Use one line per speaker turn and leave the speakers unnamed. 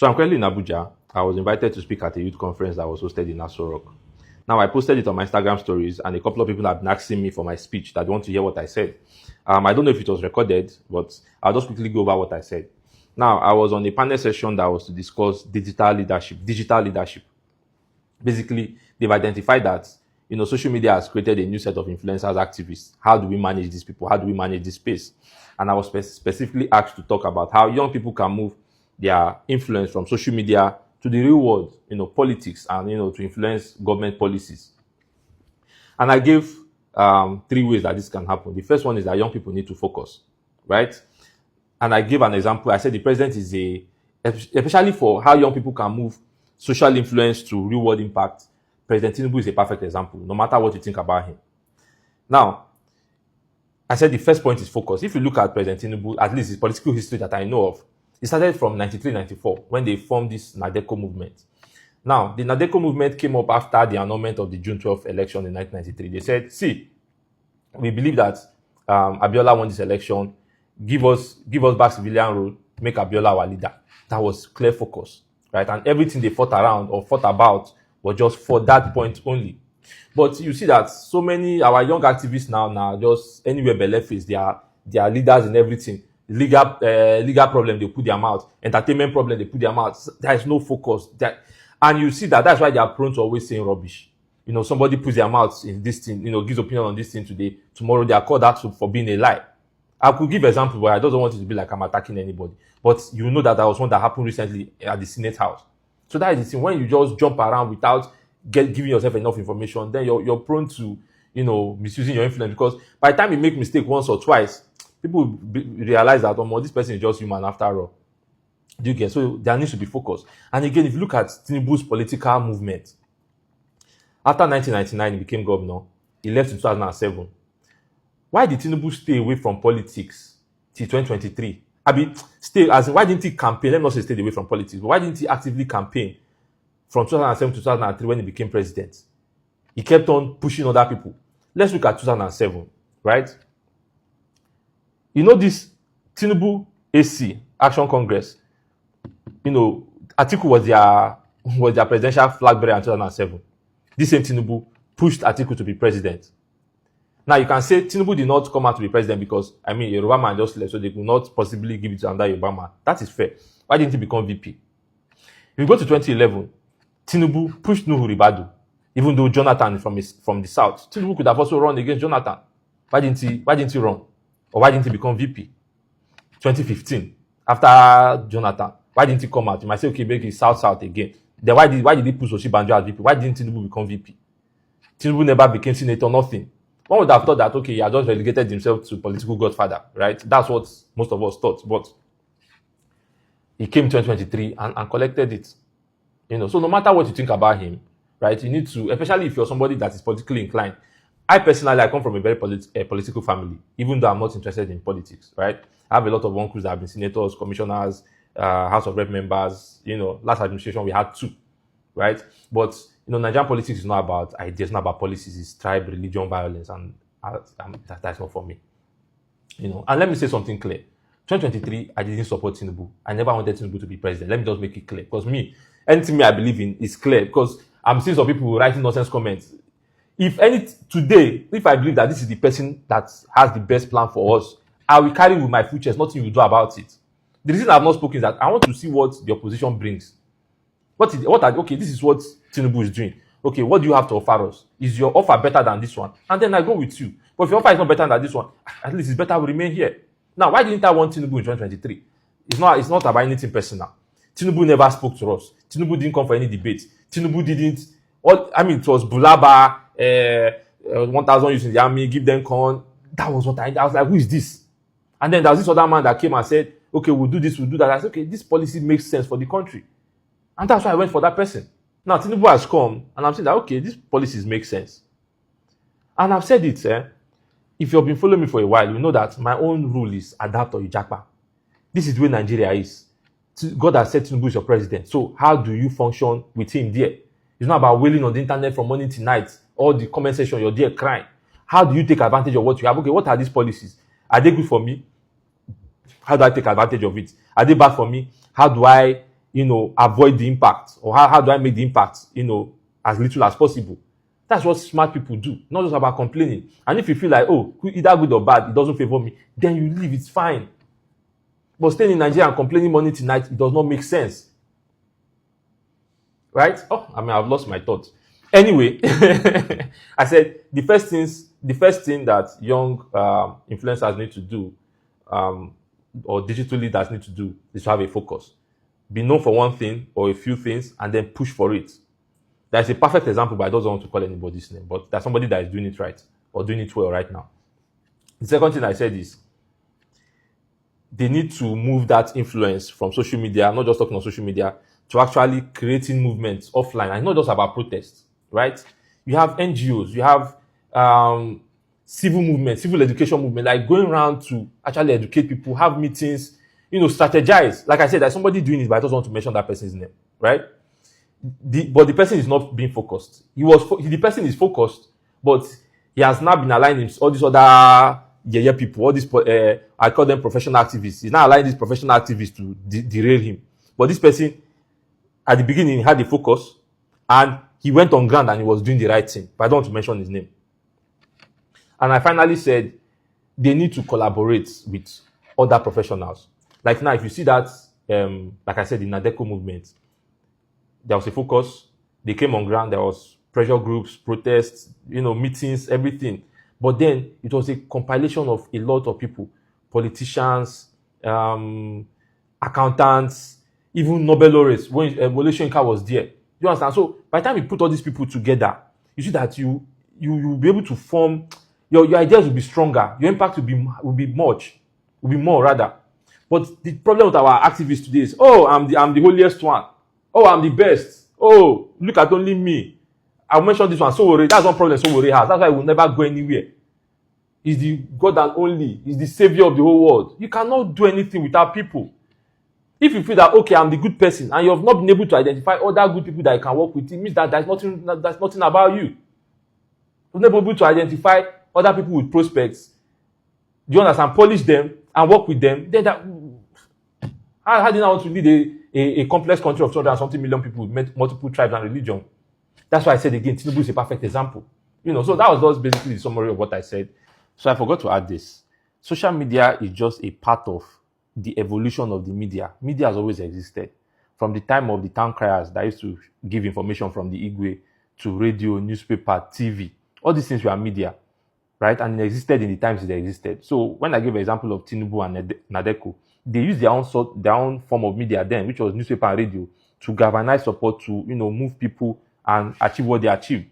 So I'm currently in Abuja. I was invited to speak at a youth conference that was hosted in Aso Rock. Now, I posted it on my Instagram stories, and a couple of people have been asking me for my speech that want to hear what I said. I don't know if it was recorded, but I'll just quickly go over what I said. Now, I was on a panel session that was to discuss digital leadership. Basically, they've identified that social media has created a new set of influencers, activists. How do we manage these people? How do we manage this space? And I was specifically asked to talk about how young people can move their influence from social media to the real world, politics, and to influence government policies. And I gave 3 ways that this can happen. The first one is that young people need to focus, right? And I gave an example. I said the president is especially for how young people can move social influence to real world impact. President Tinubu is a perfect example, no matter what you think about him. Now, I said the first point is focus. If you look at President Tinubu, at least his political history that I know of, it started from 93-94 when they formed this NADECO movement. Now, the NADECO movement came up after the annulment of the June 12th election in 1993. They said, see, we believe that Abiola won this election. Give us back civilian rule, make Abiola our leader. That was clear focus, right? And everything they fought around or fought about was just for that point only. But you see that so many our young activists now just anywhere but left face, they are leaders in everything. Legal problem, they put their mouth. Entertainment problem, they put their mouth. There is no focus. And you see that's why they are prone to always saying rubbish. Somebody puts their mouth in this thing, gives opinion on this thing today. Tomorrow they are called out for being a lie. I could give example, but I don't want it to be like I'm attacking anybody. But you know that there was one that happened recently at the Senate House. So that is the thing. When you just jump around without giving yourself enough information, then you're prone to, misusing your influence. Because by the time you make mistake once or twice, people realize that, this person is just human after all. Do you get? So there needs to be focus. And again, if you look at Tinubu's political movement, after 1999, he became governor. He left in 2007. Why did Tinubu stay away from politics till 2023? Why didn't he campaign? Let me not say stay away from politics, but why didn't he actively campaign from 2007 to 2003 when he became president? He kept on pushing other people. Let's look at 2007, right? This Tinubu AC, Action Congress, Atiku was their presidential flag bearer in 2007. This same Tinubu pushed Atiku to be president. Now, you can say Tinubu did not come out to be president because, Yoruba man just left, so they could not possibly give it to another Yoruba man. That is fair. Why didn't he become VP? If you go to 2011, Tinubu pushed Nuhu Ribadu, even though Jonathan is from the south. Tinubu could have also run against Jonathan. Why didn't he run? Or why didn't he become VP? 2015, after Jonathan, why didn't he come out? You might say, okay, make it south again. Then why did he push Oshibanjo as VP? Why didn't Tinubu become VP? Tinubu never became senator, nothing. One would have thought that, okay, he had just relegated himself to political godfather, right? That's what most of us thought. But he came in 2023 and collected it. So no matter what you think about him, right, you need to, especially if you're somebody that is politically inclined. I personally, I come from a very political family, even though I'm not interested in politics, right? I have a lot of uncles that have been senators, commissioners, House of Rep members. Last administration we had 2, right? But Nigerian politics is not about ideas, not about policies. It's tribe, religion, violence, and that's not for me. And let me say something clear. 2023, I didn't support Tinubu. I never wanted Tinubu to be president. Let me just make it clear, because anything I believe in is clear. Because I'm seeing some people writing nonsense comments. If I believe that this is the person that has the best plan for us, I will carry with my futures. Nothing you do about it. The reason I've not spoken is that I want to see what the opposition brings. This is what Tinubu is doing. Okay, what do you have to offer us? Is your offer better than this one? And then I go with you. But if your offer is not better than this one, at least it's better we remain here. Now, why didn't I want Tinubu in 2023? It's not about anything personal. Tinubu never spoke to us. Tinubu didn't come for any debate. Tinubu didn't. It was Bulaba, 1,000 youths in the army, give them corn. That was what I was like, who is this? And then there was this other man that came and said, okay, we'll do this, we'll do that. I said, okay, this policy makes sense for the country. And that's why I went for that person. Now, Tinubu has come, and I'm saying that, okay, these policies make sense. And I've said it, if you've been following me for a while, you know that my own rule is adapt or you japa. This is where Nigeria is. God has said Tinubu is your president. So how do you function with him there? It's not about wailing on the internet from morning to night. All the comment section, you're there crying. How do you take advantage of what you have? Okay, what are these policies? Are they good for me? How do I take advantage of it? Are they bad for me? How do I avoid the impact, or how do I make the impact, as little as possible. That's what smart people do, not just about complaining. And if you feel like, oh, either good or bad, it doesn't favor me, then you leave, it's fine. But staying in Nigeria and complaining morning to night, it does not make sense. Right? Oh, I've lost my thoughts. Anyway, I said the first thing that young influencers need to do, or digital leaders need to do, is to have a focus. Be known for one thing or a few things, and then push for it. There's a perfect example, but I don't want to call anybody's name. But there's somebody that is doing it right, or doing it well right now. The second thing I said is, they need to move that influence from social media, not just talking on social media, to actually creating movements offline. And not just about protests, right? You have NGOs, you have civil movement, civil education movement, like going around to actually educate people, have meetings, strategize. Like I said, there's somebody doing it, but I just want to mention that person's name, right? But the person is not being focused. The person is focused, but he has now been aligning all these other people, all these I call them professional activists. He's now aligning these professional activists to derail him. But this person, at the beginning, he had the focus, and he went on ground and he was doing the right thing. But I don't want to mention his name. And I finally said they need to collaborate with other professionals. Like now, if you see that, like I said, the NADECO movement, there was a focus. They came on ground. There was pressure groups, protests, meetings, everything. But then it was a compilation of a lot of people, politicians, accountants, even Nobel laureates. When Wole Soyinka was there, you understand? So by the time you put all these people together, you see that you will be able to form your ideas will be stronger. Your impact will be more rather. But the problem with our activists today is, oh, I'm the holiest one. Oh, I'm the best. Oh, look at only me. I mentioned this one. Sowore, that's one problem Sowore has. That's why he will never go anywhere. He's the God and only. He's the savior of the whole world. You cannot do anything without people. If you feel that, okay, I'm the good person, and you have not been able to identify other good people that you can work with, it means that that's nothing about you. You're not able to identify other people with prospects. Do you understand? Polish them and work with them. Then how do you want to lead a complex country of 200 and something million people with multiple tribes and religion? That's why I said again, Tinubu is a perfect example. So that was just basically the summary of what I said. So I forgot to add this. Social media is just a part of the evolution of the media. Media has always existed. From the time of the town criers that used to give information from the Igwe, to radio, newspaper, TV. All these things were media, right? And it existed in the times it existed. So when I gave an example of Tinubu and NADECO, they used their own form of media then, which was newspaper and radio, to galvanize support, to move people and achieve what they achieved.